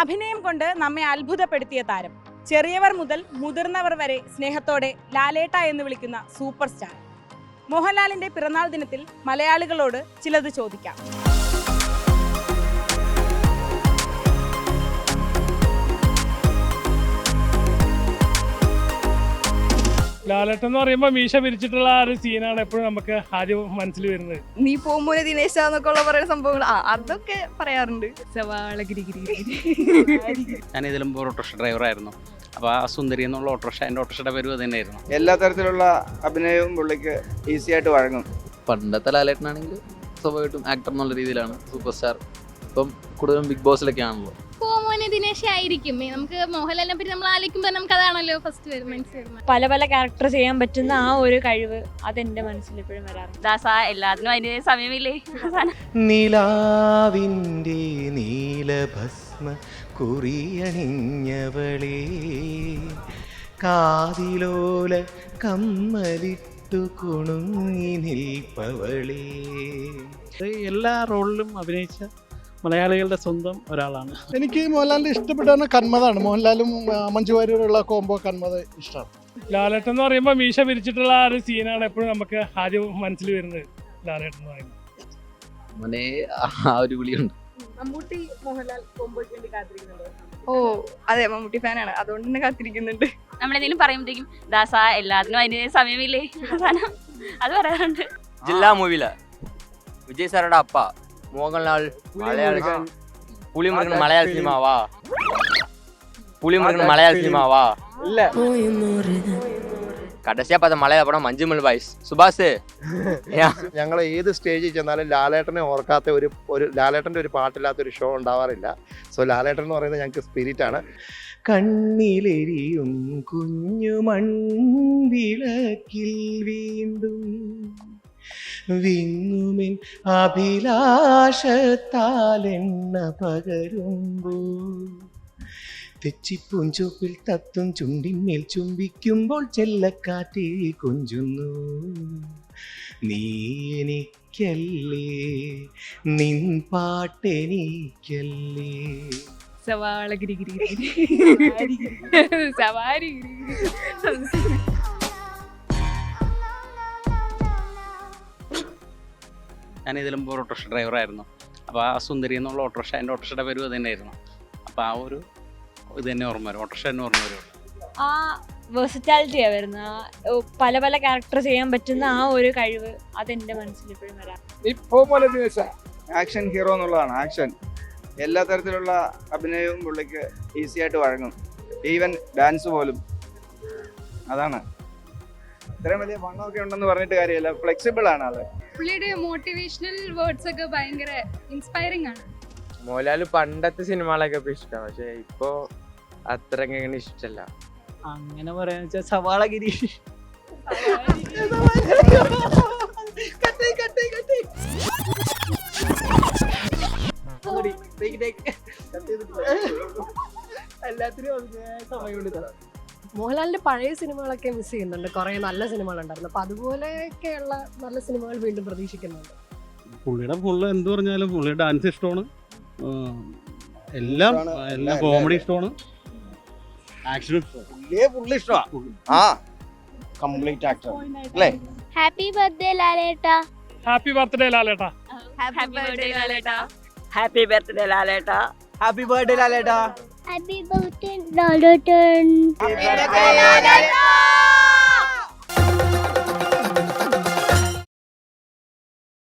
അഭിനയം കൊണ്ട് നമ്മെ അത്ഭുതപ്പെടുത്തിയ താരം. ചെറിയവർ മുതൽ മുതിർന്നവർ വരെ സ്നേഹത്തോടെ ലാലേട്ട എന്ന് വിളിക്കുന്ന സൂപ്പർ സ്റ്റാർ. മോഹൻലാലിന്റെ പിറന്നാൾ ദിനത്തിൽ മലയാളികളോട് ചിലത് ചോദിക്കാം. ലാലേട്ടൻ എന്ന് പറയുമ്പോൾ മീശ പിരിച്ചിട്ടുള്ള ആ ഒരു സീനാണ് എപ്പോഴും നമുക്ക് ആദ്യം മനസ്സിൽ വരുന്നത്. നീ പോകുമ്പോനെ ദിനേശ എന്നൊക്കെ ഉള്ള പറയുന്ന സംഭവങ്ങൾ അതൊക്കെ പറയാറുണ്ട്. ഞാൻ ഇതിലും ഓട്ടോറിക്ഷ ഡ്രൈവറായിരുന്നു. അപ്പോൾ ആ സുന്ദരി എന്നുള്ള ഓട്ടോറിക്ഷ എൻ്റെ ഓട്ടോറിക്ഷയുടെ പേരും അത് തന്നെയായിരുന്നു. എല്ലാ തരത്തിലുള്ള അഭിനയവും പുള്ളിക്ക് ഈസി ആയിട്ട് വഴങ്ങും. പണ്ടത്തെ ലാലേട്ടനാണെങ്കിൽ സ്വാഭാവികമായിട്ടും ആക്ടർ എന്നുള്ള രീതിയിലാണ് സൂപ്പർ സ്റ്റാർ. ഇപ്പം കൂടുതലും ബിഗ് ബോസിലൊക്കെ ആണല്ലോ. മോനെ ദിനേശ് ആയിരിക്കും. നമുക്ക് മോഹൻലാലിനെ പറ്റി നമ്മൾ ആലോചിക്കുമ്പോൾ നമുക്ക് അതാണല്ലോ ഫസ്റ്റ് മനസ്സിൽ പല പല ക്യാരക്ടർ ചെയ്യാൻ പറ്റുന്ന ആ ഒരു കഴിവ് അതെന്റെ മനസ്സിൽ എപ്പോഴും വരാറുണ്ട്. ദാസ എല്ലാത്തിനും അതിന് സമയമില്ലേ? നിലാവിൻ്റെ നീലഭസ്മ കുറിയണിഞ്ഞവളേ കാതിലോല കമ്മലിട്ടു കുണുങ്ങി നിൽപ്പവളേ. എല്ലാ റോളിലും അഭിനയിച്ച മലയാളികളുടെ സ്വന്തം ഒരാളാണ്. എനിക്ക് മോഹൻലാലിന്റെ ഇഷ്ടപ്പെട്ടാണ് കന്മതാണ്. മോഹൻലാലും മഞ്ജു വാര്യരുള്ള കോംബോ കന്മത ഇഷ്ടമാണ്. ലാലേട്ടൻ എന്ന് പറയുമ്പോൾ മീശ പിരിച്ചിട്ടുള്ള ആ ഒരു സീനാണ് എപ്പോഴും നമുക്ക് ആദ്യം മനസ്സിൽ വരുന്നത്. ലാലേട്ടൻ എന്ന് പറയുന്നത് മോനെ ആ ഒരു വിളിയുണ്ട്. മമ്മൂട്ടി മോഹൻലാൽ കോംബോയ്ക്ക് വേണ്ടി കാത്തിരിക്കുന്നുണ്ടോ? ഓ അതെ, മമ്മൂട്ടി ഫാനാണ്, അതുകൊണ്ട് തന്നെ കാത്തിരിക്കുന്നുണ്ട്. നമ്മളെന്തെങ്കിലും പറയുമ്പോഴത്തേക്കും ദാസ എല്ലാത്തിനും അതിന് സമയമില്ലേ? അത് പറയാറുണ്ട്. ജില്ലാ മൂവിയില് വിജയ് സാറുടെ അപ്പ മോഹൻലാൽ പുലിമുരുകൻ മലയാള സിനിമാവാ പുലിമുരുകൻ മലയാള സിനിമാവാ കടസിയാ പത മലയാള പടം മഞ്ജുമൽ ബായ്സ് സുഭാഷ്. ഞങ്ങൾ ഏത് സ്റ്റേജിൽ ചെന്നാലും ലാലേട്ടനെ ഓർക്കാത്ത ഒരു ലാലേട്ടന്റെ ഒരു പാട്ടില്ലാത്ത ഒരു ഷോ ഉണ്ടാവാറില്ല. സോ ലാലേട്ടൻ എന്ന് പറയുന്നത് ഞങ്ങൾക്ക് സ്പിരിറ്റ് ആണ്. കണ്ണിലെരിയും കുഞ്ഞു മൺവിളക്കിൽ വീണ്ടും വിങ്ങുമിൻ അഭിലാഷത്താലെണ്ണ പകരുമ്പോൾ തെച്ചിപ്പൂഞ്ചോപ്പിൽ തത്തും ചുണ്ടിന്മേൽ ചുംബിക്കുമ്പോൾ ചെല്ലക്കാറ്റ് കൊഞ്ചുന്നു. നീ എനിക്കല്ലേ നിൻ പാട്ടെനിക്കല്ലേ. ഞാൻ ഇതിലും ഓട്ടോറിക്ഷ ഡ്രൈവറായിരുന്നു. അപ്പോൾ ആ സുന്ദരി എന്നുള്ള ഓട്ടോറിക്ഷ എൻ്റെ ഓട്ടോറിക്ഷയുടെ പേരും അത് തന്നെയായിരുന്നു. അപ്പോൾ ആ ഒരു ഇത് തന്നെ ഓർമ്മ വരും, ഓട്ടോറിക്ഷ തന്നെ ഓർമ്മ വരും. ആ വേഴ്സറ്റാലിറ്റിയാ വരുന്ന പല പല ക്യാരക്ടർ ചെയ്യാൻ പറ്റുന്ന ആ ഒരു കഴിവ് അതെന്റെ മനസ്സിൽ എപ്പോഴും വരാറുണ്ട്. ആക്ഷൻ ഹീറോ എന്നുള്ളതാണ്. ആക്ഷൻ എല്ലാ തരത്തിലുള്ള അഭിനയവും പുള്ളിക്ക് ഈസി ആയിട്ട് വഴങ്ങും. ഈവൻ ഡാൻസ് പോലും. അതാണ് ഇത്രയും വലിയ വണ്ണമൊക്കെ ഉണ്ടെന്ന് പറഞ്ഞിട്ട് കാര്യമല്ല, ഫ്ലെക്സിബിൾ ആണ് ആള്. പുള്ളിയുടെ മോട്ടിവേഷണൽ വേർഡ്സ് ഒക്കെ ഭയങ്കര ഇൻസ്പയറിംഗ് ആണ്. മോഹൻലാൽ പണ്ടത്തെ സിനിമകളൊക്കെ ഇഷ്ടമാണ്, പക്ഷെ ഇപ്പോ അത്ര അങ്ങനെ ഇഷ്ടമല്ല. അങ്ങനെ പറയാന്ന് വെച്ചാൽ സവാളഗിരി. മോഹൻലാലിന്റെ പഴയ സിനിമകളൊക്കെ മിസ് ചെയ്യുന്നുണ്ട്. കുറെ നല്ല സിനിമകളുണ്ടായിരുന്നു. അപ്പൊ അതുപോലെയൊക്കെയുള്ള നല്ല സിനിമകൾ വീണ്ടും പ്രതീക്ഷിക്കുന്നുണ്ട്. പുള്ളിയുടെ ഫുള്ള് എന്ത് പറഞ്ഞാലും പുള്ളിയുടെ ഡാൻസ് ഇഷ്ടമാണ്, എല്ലാം കോമഡി ഇഷ്ടമാണ്, ആക്ഷൻ പുള്ളി ഇഷ്ടമാണ്. ആ കംപ്ലീറ്റ് ആക്ടർ അല്ലേ. ഹാപ്പി ബർത്ത്ഡേ ലാലേട്ട. ഹാപ്പി ബർത്ത്ഡേ ലാലേട്ട. ഹാപ്പി ബർത്ത്ഡേ ലാലേട്ട. ഹാപ്പി ബർത്ത്ഡേ ലാലേട്ട. ഹാപ്പി ബർത്ത്ഡേ ലാലേട്ടാ. ഹാപ്പി ബർത്ത്ഡേ ലാലേട്ട.